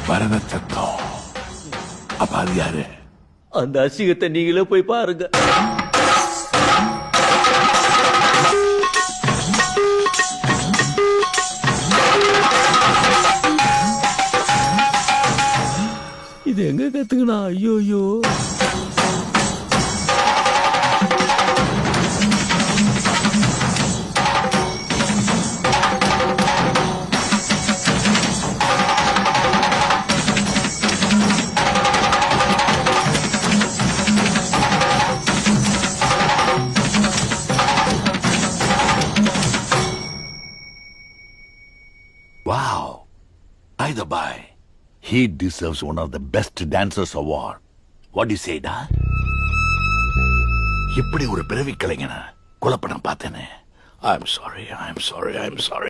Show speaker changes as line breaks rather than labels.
பரத சத்தம். அப்ப அது யாரு?
அந்த அசிங்கத்தை நீங்களே போய் பாருங்க. இது எங்க கத்துக்கணா? ஐயோ
Wow. Either by. He deserves one of the best dancers award. What do you say, da? இப்படி ஒரு பிறவி கலைஞனை கொலை பண்ண பார்த்தேனே. I'm sorry.